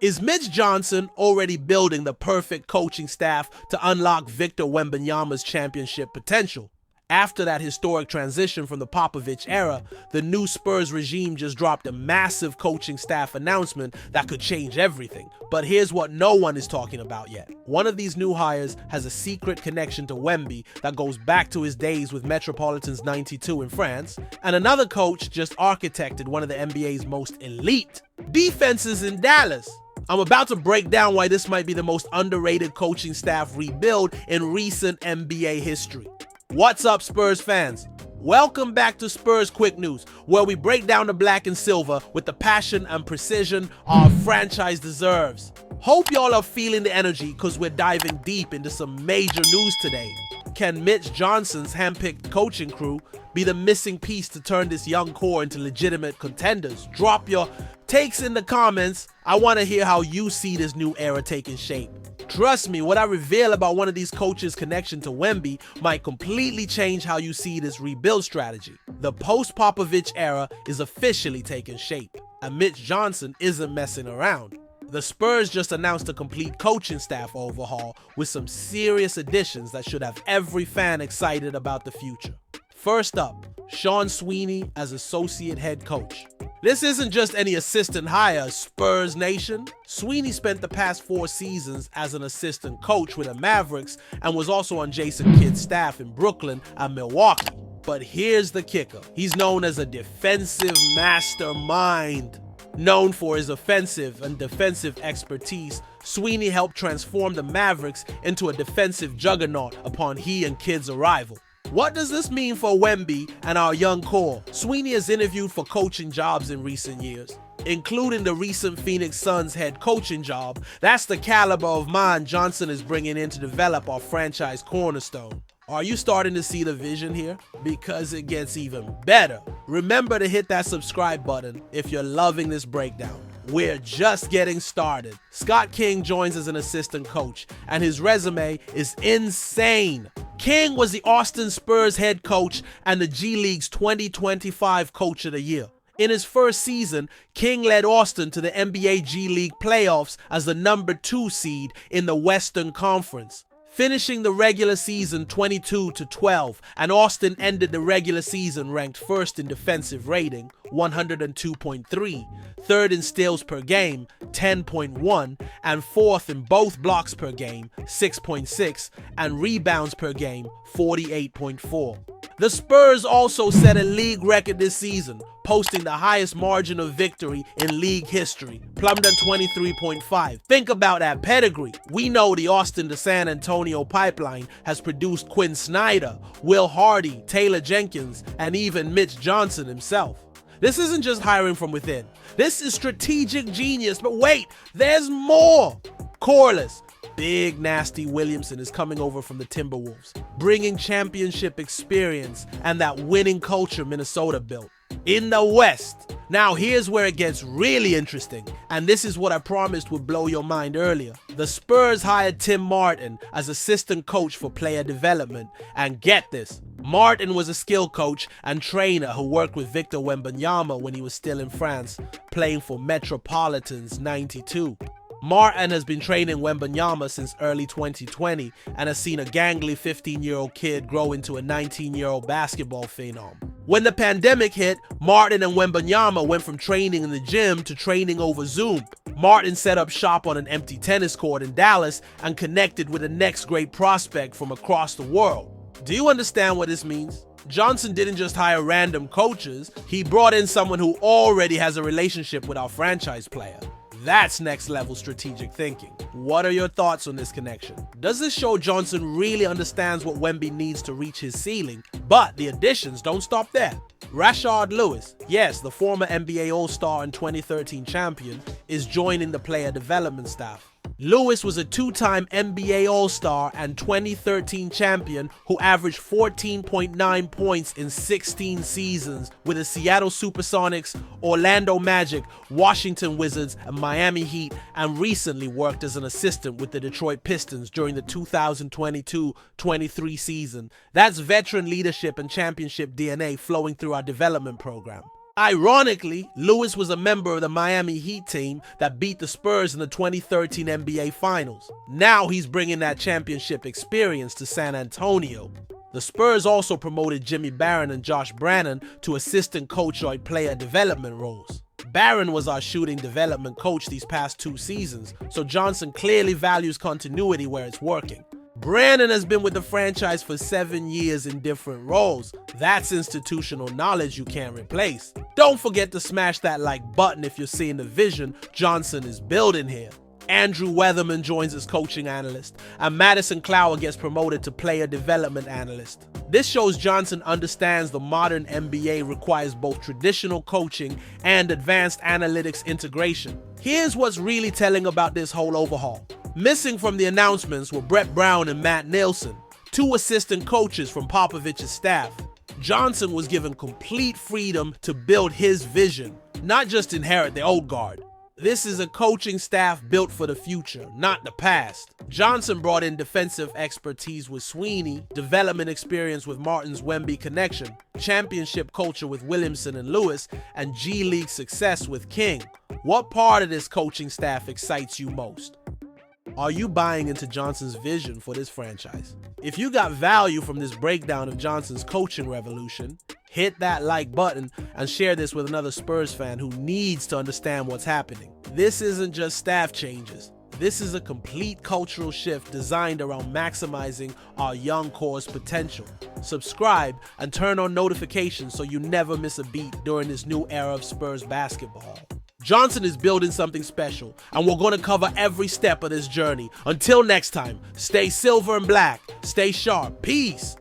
Is Mitch Johnson already building the perfect coaching staff to unlock Victor Wembanyama's championship potential? After that historic transition from the Popovich era, the new Spurs regime just dropped a massive coaching staff announcement that could change everything. But here's what no one is talking about yet. One of these new hires has a secret connection to Wemby that goes back to his days with Metropolitans 92 in France, and another coach just architected one of the NBA's most elite defenses in Dallas. I'm about to break down why this might be the most underrated coaching staff rebuild in recent NBA history. What's up, Spurs fans? Welcome back to Spurs Quick News, where we break down the black and silver with the passion and precision our franchise deserves. Hope y'all are feeling the energy because we're diving deep into some major news today. Can Mitch Johnson's handpicked coaching crew be the missing piece to turn this young core into legitimate contenders? Drop your takes in the comments. I want to hear how you see this new era taking shape. Trust me, what I reveal about one of these coaches' connection to Wemby might completely change how you see this rebuild strategy. The post-Popovich era is officially taking shape, and Mitch Johnson isn't messing around. The Spurs just announced a complete coaching staff overhaul with some serious additions that should have every fan excited about the future. First up, Sean Sweeney as associate head coach. This isn't just any assistant hire, Spurs Nation. Sweeney spent the past 4 seasons as an assistant coach with the Mavericks and was also on Jason Kidd's staff in Brooklyn and Milwaukee. But here's the kicker. He's known as a defensive mastermind. Known for his offensive and defensive expertise, Sweeney helped transform the Mavericks into a defensive juggernaut upon he and Kidd's arrival. What does this mean for Wemby and our young core? Sweeney has interviewed for coaching jobs in recent years, including the recent Phoenix Suns head coaching job. That's the caliber of mind Johnson is bringing in to develop our franchise cornerstone. Are you starting to see the vision here? Because it gets even better. Remember to hit that subscribe button if you're loving this breakdown. We're just getting started. Scott King joins as an assistant coach, and his resume is insane. King was the Austin Spurs head coach and the GLeague's 2025 Coach of the Year. In his first season, King led Austin to the NBA G-League playoffs as the number 2 seed in the Western Conference, finishing the regular season 22-12, and Austin ended the regular season ranked first in defensive rating, 102.3, third in steals per game, 10.1, and fourth in both blocks per game, 6.6, and rebounds per game, 48.4. The Spurs also set a league record this season, posting the highest margin of victory in league history, plumbed at 23.5. Think about that pedigree. We know the Austin to San Antonio pipeline has produced Quinn Snyder, Will Hardy, Taylor Jenkins, and even Mitch Johnson himself. This isn't just hiring from within. This is strategic genius, but wait, there's more. Corliss, Big Nasty Williamson is coming over from the Timberwolves, bringing championship experience and that winning culture Minnesota built. In the West, now here's where it gets really interesting, and this is what I promised would blow your mind earlier. The Spurs hired Tim Martin as assistant coach for player development, and get this, Martin was a skill coach and trainer who worked with Victor Wembanyama when he was still in France, playing for Metropolitans 92. Martin has been training Wembanyama since early 2020 and has seen a gangly 15-year-old kid grow into a 19-year-old basketball phenom. When the pandemic hit, Martin and Wembanyama went from training in the gym to training over Zoom. Martin set up shop on an empty tennis court in Dallas and connected with the next great prospect from across the world. Do you understand what this means? Johnson didn't just hire random coaches, he brought in someone who already has a relationship with our franchise player. That's next level strategic thinking. What are your thoughts on this connection? Does this show Johnson really understands what Wemby needs to reach his ceiling? But the additions don't stop there. Rashard Lewis, yes, the former NBA All-Star and 2013 champion, is joining the player development staff. Lewis was a 2-time NBA All-Star and 2013 champion who averaged 14.9 points in 16 seasons with the Seattle Supersonics, Orlando Magic, Washington Wizards, and Miami Heat, and recently worked as an assistant with the Detroit Pistons during the 2022-23 season. That's veteran leadership and championship DNA flowing through our development program. Ironically, Lewis was a member of the Miami Heat team that beat the Spurs in the 2013 NBA Finals. Now he's bringing that championship experience to San Antonio. The Spurs also promoted Jimmy Barron and Josh Brannan to assistant coach or player development roles. Barron was our shooting development coach these past 2 seasons, so Johnson clearly values continuity where it's working. Brannan has been with the franchise for 7 years in different roles. That's institutional knowledge you can't replace. Don't forget to smash that like button if you're seeing the vision Johnson is building here. Andrew Weatherman joins as coaching analyst, and Madison Clower gets promoted to player development analyst. This shows Johnson understands the modern NBA requires both traditional coaching and advanced analytics integration. Here's what's really telling about this whole overhaul. Missing from the announcements were Brett Brown and Matt Nielsen, 2 assistant coaches from Popovich's staff. Johnson was given complete freedom to build his vision, not just inherit the old guard. This is a coaching staff built for the future, not the past. Johnson brought in defensive expertise with Sweeney, development experience with Martin's Wemby connection, championship culture with Williamson and Lewis, and G-League success with King. What part of this coaching staff excites you most? Are you buying into Johnson's vision for this franchise? If you got value from this breakdown of Johnson's coaching revolution, hit that like button and share this with another Spurs fan who needs to understand what's happening. This isn't just staff changes. This is a complete cultural shift designed around maximizing our young core's potential. Subscribe and turn on notifications so you never miss a beat during this new era of Spurs basketball. Johnson is building something special, and we're going to cover every step of this journey. Until next time, stay silver and black, stay sharp, peace.